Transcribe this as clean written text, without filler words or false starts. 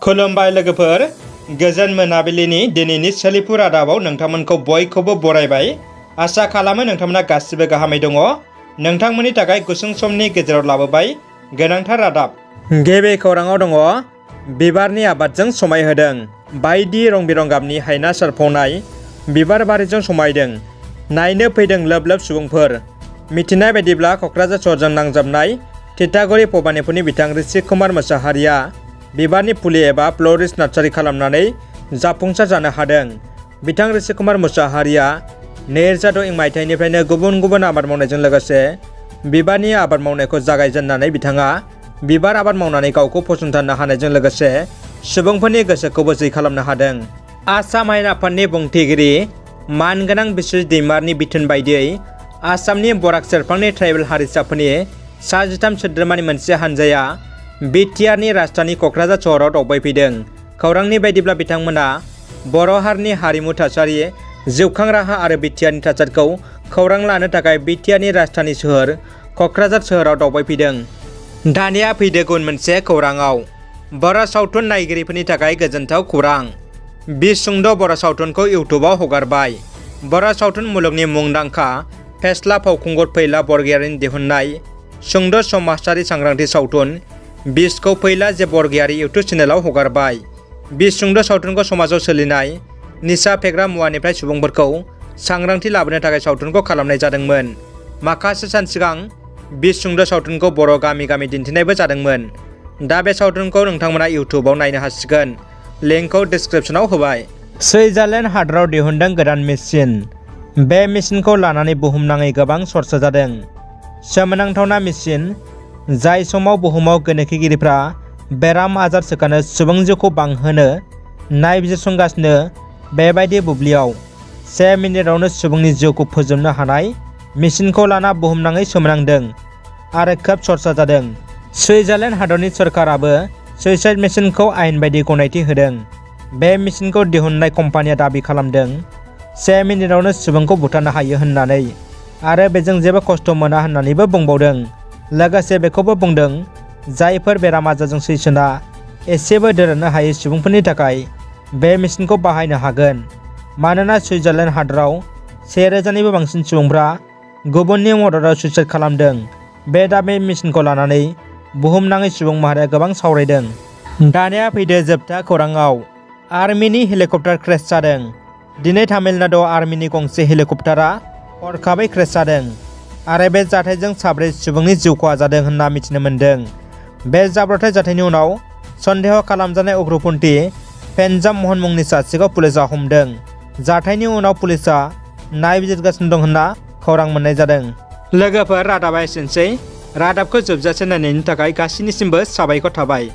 खुलुमबाय लोगोफोर, गोजोन मोनाबिलिनि दिनैनि सोलिफु रादाबाव नोंथांमोनखौ बयखौबो बरायबाय। आसा खालामो नोंथांमोना गासिबो गाहामै दङ। नोंथांमोननि थाखाय गुसुं समनि गेजेराव लाबोबाय गोनांथार रादाब। गिबि खौराङाव दङ, बिबारनि आबादजों समायहोदों। बायदि रं-बिरं गाबनि हायना सारफावनाय बिबार बारिजों समायदों। नायनो फैदों लोब लोब सुबुंफोर। मिथिनाय बायदिब्ला क'क्राझार सहरजों नांजाबनाय थिथागुरि भबानिपुरनि बिथां ऋषि कुमार मोसाहारिया बिबारनि फुलि एबा फ्ल'रिस्ट नार्सारि खालामनानै जाफुंसार जानो हादों। बिथां ऋषि कुमार मोसाहारिया 2006 मायथाइनिफ्रायनो गुबुन गुबुन आबाद मावनायजों लोगोसे बिबारनि आबाद मावनायखौ जागायजेननानै बिथाङा बिबार आबाद मावनानै गावखौ फसंथानो हानायजों लोगोसे सुबुंफोरनि गोसोखौबो जै खालामनो हादों। आसाम आयेन आफादनि बुंथिगिरि मानगोनां बिस्वजित दैमारिनि बिथोन बायदियै आसामनि बराक सेरफांनि ट्राइबेल हारिसाफोरनि सा 13 सोद्रोमानि मोनसे हानजाया बिटिआरनि राजधानी क'क्राझार सहराव दावबायफैदों। खौरांनि बायदिब्ला बिथांमोना बर' हारिनि हारिमु थासारि, जिउखां राहा आरो बिटिआरनि थासारिखौ खौरां लानो थाखाय बिटिआरनि राजधानी सोहोर क'क्राझार सोहोराव दावबायफैदों। दानिया फैदो गुबुन मोनसे खौराङाव। बर' सावथुन नायगिरिफोरनि थाखाय गोजोनथाव खौरां। बिस सुंद' बर' सावथुनखौ इउटुबाव हगारबाय। बर' सावथुन मुलुगनि मुंदांखा फेस्ला फावखुंगुर फैला बरगयारिनि दिहुननाय सुंद' समाजारि सांग्रांथि सावथुन बिसखौ फैला जे बरगयारि इउटुब चेनेलाव हगारबाय। बिस सुंद' सावथुनखौ समाजाव सोलिनाय निसा फेग्रा मुवानिफ्राय सुबुंफोरखौ सांग्रांथि लाबोनो थाखाय सावथुनखौ खालामनाय जादोंमोन। माखासे सान सिगां बिस सुंद' सावथुनखौ बर' गामि गामि दिन्थिनायबो जादोंमोन। दा बे सावथुनखौ नोंथांमोना इउटुबाव नायनो हासिगोन। लिंकखौ डिस्क्रिप्शनाव होबाय। सुइजारलेण्ड हादराव दिहुनदों गोदान मेसिन। बे मेसिनखौ लानानै बुहुमनाङै गोबां चर्चा जादों। सोमोनांथावना मेसिन, जाय समाव बुहुमाव गोनोखोगिरिफ्रा बेराम आजार सोखानो सुबुं जिउखौ बांहोनो नायबिजिरसंगासिनो, बेबायदि बुब्लियाव 1 मिनिटावनो सुबुंनि जिउखौ फोजोबनो हानाय मेसिनखौ लाना बुहुमनाङै सोमोनांदों आरो खोब चर्चा जादों। सुइजारलेण्ड हादरनि सरकाराबो सुइसाइड मेसिनखौ आयेन बायदि गनायथि होदों। बे मेसिनखौ दिहुननाय कम्पानिया दाबि खालामदों 1 मिनिटावनो सुबुंखौ बुथारनो हायो होननानै आरो बेजों जेबो खस्थ' मोना होननानैबो बुंबावदों। लोगोसे बेखौबो बुंदों, जायफोर बेराम आजारजों सैसोना एसेबो दोरोदनो हायै सुबुंफोरनि थाखाय बे मेसिनखौ बाहायनो हागोन। मानोना सुइजारलेण्ड हादराव 1000निबो बांसिन सुबुंफ्रा गुबुननि मददाव सुइसाइड खालामदों। बे दाबि मेसिनखौ लानानै बुहुमनाङै सुबुं माहारिया गोबां सावरायदों। दानिया फैदो जोबथा खौराङाव। आर्मिनि हेलिकप्टार क्रेश जादों। दिनै तामिलनाडुआव आर्मिनि गंसे हेलिकप्टारा हरखाबै क्रेश जादों आरो बे जाथायजों 7 सुबुंनि जिउ खहा जादों होनना मिथिनो मोन्दों। बे जाब्रबथाय जाथायनि उनाव सन्देह खालामजानाय उग्रपन्थी पेन्जाब महन मुंनि सासेखौ पुलिसआ हमदों। जाथायनि उनाव पुलिसआ नायबिजिरगासिनो दं होनना खौरां मोननाय जादों। लोगोफोर, रादाबा एसेनोसै। रादाबखौ जोबजासे नायनायनि थाखाय गासैनिसिमबो साबायखर थाबाय।